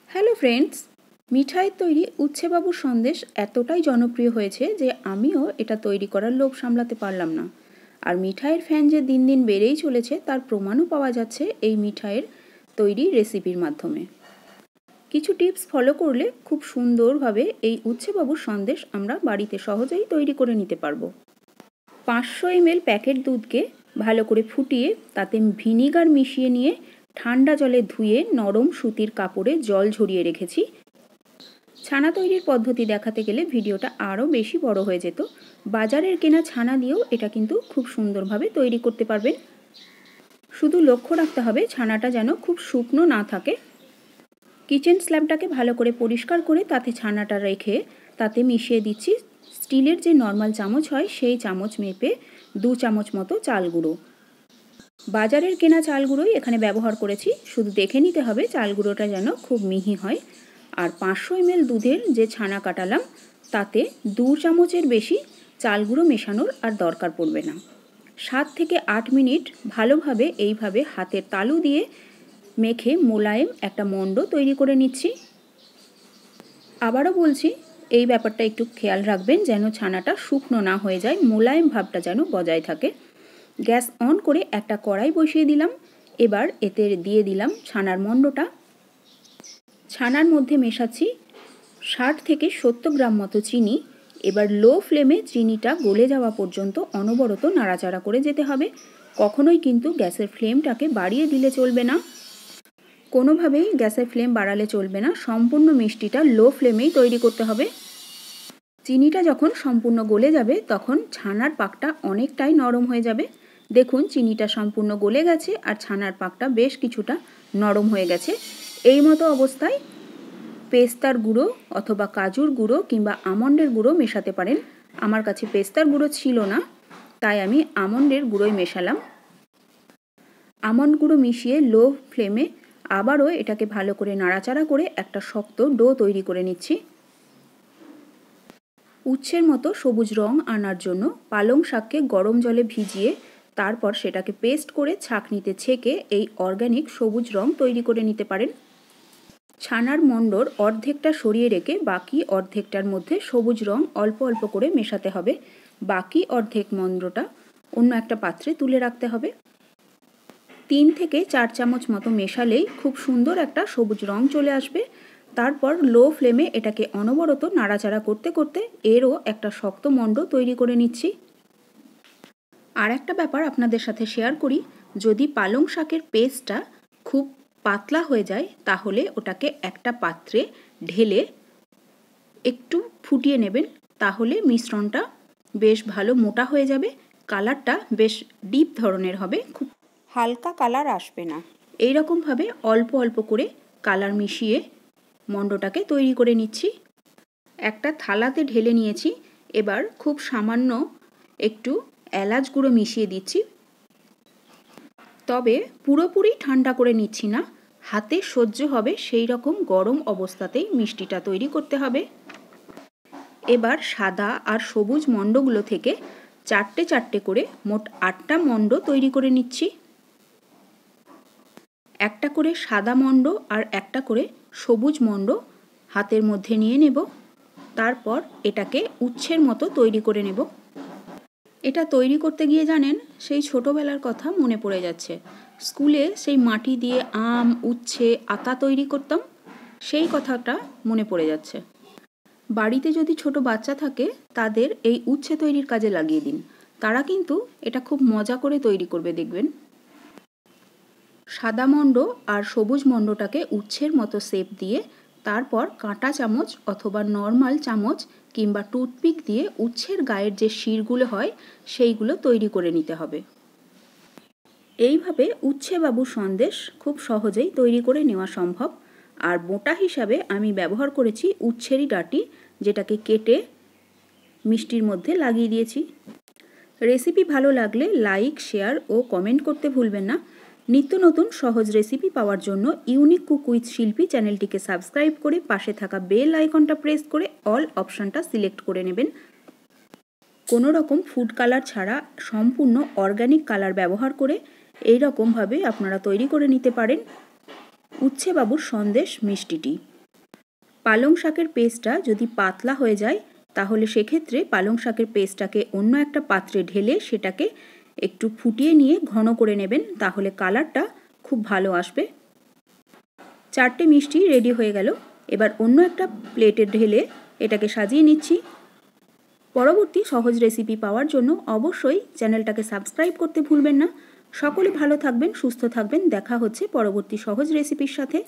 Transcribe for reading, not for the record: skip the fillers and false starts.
Hello friends, মিঠাইয়ের তৈরি উচ্ছেবাবুর সন্দেশ এতটাই জনপ্রিয় হয়েছে যে আমিও এটা তৈরি করার লোভ সামলাতে পারলাম না। আর মিঠাইয়ের ফ্যান যে দিন দিন বেড়েই চলেছে তার প্রমাণও পাওয়া যাচ্ছে এই মিঠাইয়ের তৈরি রেসিপির মাধ্যমে। কিছু টিপস ফলো করলে খুব সুন্দরভাবে এই উচ্ছেবাবুর সন্দেশ আমরা বাড়িতে সহজেই তৈরি করে নিতে পারবো। 500 ml প্যাকেট দুধকে ভালো করে ফুটিয়ে তাতে ভিনিগার মিশিয়ে নিয়ে ঠান্ডা জলে ধুয়ে নরম সুতির কাপড়ে জল ঝরিয়ে রেখেছি। ছানা তৈরির পদ্ধতি দেখাতে গেলে ভিডিওটা আরও বেশি বড় হয়ে যেত। বাজারের কেনা ছানা দিয়েও এটা কিন্তু খুব সুন্দরভাবে তৈরি করতে পারবেন। শুধু লক্ষ্য রাখতে হবে ছানাটা যেন খুব শুকনো না থাকে। কিচেন স্ল্যাবটাকে ভালো করে পরিষ্কার করে তাতে ছানাটা রেখে তাতে মিশিয়ে দিচ্ছি স্টিলের যে নর্মাল চামচ হয় সেই চামচ মেপে 2 চামচ মতো চাল গুঁড়ো। বাজারের কেনা চাল গুঁড়োই এখানে ব্যবহার করেছি। শুধু দেখে নিতে হবে চাল গুঁড়োটা যেন খুব মিহি হয়। আর 500 ml দুধের যে ছানা কাটালাম তাতে 2 চামচের বেশি চাল গুঁড়ো মেশানোর আর দরকার পড়বে না। 7 থেকে 8 মিনিট ভালোভাবে এইভাবে হাতের তালু দিয়ে মেখে মোলায়েম একটা মণ্ড তৈরি করে নিচ্ছি। আবারও বলছি, এই ব্যাপারটা একটু খেয়াল রাখবেন যেন ছানাটা শুকনো না হয়ে যায়, মোলায়েম ভাবটা যেন বজায় থাকে। গ্যাস অন করে একটা কড়াই বসিয়ে দিলাম। এবার এতে দিয়ে দিলাম ছানার মণ্ডটা। ছানার মধ্যে মেশাচ্ছি 60 থেকে 70 গ্রাম মতো চিনি। এবার লো ফ্লেমে চিনিটা গলে যাওয়া পর্যন্ত অনবরত নাড়াচাড়া করে যেতে হবে। কখনোই কিন্তু গ্যাসের ফ্লেমটাকে বাড়িয়ে দিলে চলবে না, কোনোভাবেই গ্যাসের ফ্লেম বাড়ালে চলবে না। সম্পূর্ণ মিষ্টিটা লো ফ্লেমেই তৈরি করতে হবে। চিনিটা যখন সম্পূর্ণ গলে যাবে তখন ছানার পাকটা অনেকটাই নরম হয়ে যাবে। দেখুন চিনিটা সম্পূর্ণ গলে গেছে আর ছানার পাকটা বেশ কিছুটা নরম হয়ে গেছে। এই মতো অবস্থায় পেস্তার গুঁড়ো অথবা কাজুর গুঁড়ো কিংবা আমন্ডের গুঁড়ো মেশাতে পারেন। আমার কাছে পেস্তার গুঁড়ো ছিল না, তাই আমি আমন্ডের গুঁড়োই মেশালাম। আমন্ড গুঁড়ো মিশিয়ে লো ফ্লেমে আবারও এটাকে ভালো করে নাড়াচাড়া করে একটা শক্ত ডো তৈরি করে নিচ্ছি। উচ্ছের মতো সবুজ রং আনার জন্য পালং শাককে গরম জলে ভিজিয়ে তারপর সেটাকে পেস্ট করে ছাঁকনিতে ছেঁকে এই অর্গ্যানিক সবুজ রং তৈরি করে নিতে পারেন। ছানার মণ্ডর অর্ধেকটা সরিয়ে রেখে বাকি অর্ধেকটার মধ্যে সবুজ রং অল্প অল্প করে মেশাতে হবে। বাকি অর্ধেক মণ্ডটা অন্য একটা পাত্রে তুলে রাখতে হবে। 3 থেকে 4 চামচ মতো মেশালেই খুব সুন্দর একটা সবুজ রং চলে আসবে। তারপর লো ফ্লেমে এটাকে অনবরত নাড়াচাড়া করতে করতে এরও একটা শক্ত মণ্ড তৈরি করে নিচ্ছি। আর একটা ব্যাপার আপনাদের সাথে শেয়ার করি, যদি পালং শাকের পেস্টটা খুব পাতলা হয়ে যায় তাহলে ওটাকে একটা পাত্রে ঢেলে একটু ফুটিয়ে নেবেন, তাহলে মিশ্রণটা বেশ ভালো মোটা হয়ে যাবে। কালারটা বেশ ডিপ ধরনের হবে, খুব হালকা কালার আসবে না। এই রকমভাবে অল্প অল্প করে কালার মিশিয়ে মণ্ডটাকে তৈরি করে নিচ্ছি। একটা থালাতে ঢেলে নিয়েছি। এবার খুব সামান্য একটু এলাচ গুঁড়ো মিশিয়ে দিচ্ছি, তবে পুরোপুরি ঠান্ডা করে নিচ্ছি না। হাতে সহ্য হবে সেই রকম গরম অবস্থাতেই মিষ্টিটা তৈরি করতে হবে। এবার সাদা আর সবুজ মণ্ডগুলো থেকে 4টে 4টে করে মোট 8টা মণ্ড তৈরি করে নিচ্ছি। একটা করে সাদা মণ্ড আর একটা করে সবুজ মণ্ড হাতের মধ্যে নিয়ে নেব। তারপর এটাকে উচ্ছের মতো তৈরি করে নেব। এটা তৈরি করতে গিয়ে জানেন, সেই ছোটোবেলার কথা মনে পড়ে যাচ্ছে। স্কুলে সেই মাটি দিয়ে আম, উচ্ছে, আতা তৈরি করতাম, সেই কথাটা মনে পড়ে যাচ্ছে। বাড়িতে যদি ছোট বাচ্চা থাকে তাদের এই উচ্ছে তৈরির কাজে লাগিয়ে দিন, তারা কিন্তু এটা খুব মজা করে তৈরি করবে দেখবেন। সাদা মণ্ড আর সবুজ মণ্ডটাকে উচ্ছের মতো শেপ দিয়ে তারপর কাঁটা চামচ অথবা নর্মাল চামচ কিংবা টুথপিক দিয়ে উচ্ছের গায়ের যে শিরগুলো হয় সেইগুলো তৈরি করে নিতে হবে। এইভাবে উচ্ছেবাবুর সন্দেশ খুব সহজেই তৈরি করে নেওয়া সম্ভব। আর মোটা হিসাবে আমি ব্যবহার করেছি উচ্ছেরই ডাঁটি, যেটাকে কেটে মিষ্টির মধ্যে লাগিয়ে দিয়েছি। রেসিপি ভালো লাগলে লাইক, শেয়ার ও কমেন্ট করতে ভুলবেন না। নিত্য নতুন সহজ রেসিপি পাওয়ার জন্য ইউনিক কুক উইথ শিল্পী চ্যানেলটিকে সাবস্ক্রাইব করে পাশে থাকা বেল আইকনটা প্রেস করে অল অপশানটা সিলেক্ট করে নেবেন। কোনো রকম ফুড কালার ছাড়া সম্পূর্ণ অর্গ্যানিক কালার ব্যবহার করে এই রকমভাবে আপনারা তৈরি করে নিতে পারেন উচ্ছেবাবুর সন্দেশ মিষ্টিটি। পালং শাকের পেস্টটা যদি পাতলা হয়ে যায় তাহলে সেক্ষেত্রে পালং শাকের পেস্টটাকে অন্য একটা পাত্রে ঢেলে সেটাকে একটু ফুটিয়ে নিয়ে ঘন করে নেবেন, তাহলে কালারটা খুব ভালো আসবে। 4টে মিষ্টি রেডি হয়ে গেল। এবার অন্য একটা প্লেটে ঢেলে এটাকে সাজিয়ে নিচ্ছি। পরবর্তী সহজ রেসিপি পাওয়ার জন্য অবশ্যই চ্যানেলটাকে সাবস্ক্রাইব করতে ভুলবেন না। সকলে ভালো থাকবেন, সুস্থ থাকবেন। দেখা হচ্ছে পরবর্তী সহজ রেসিপির সাথে।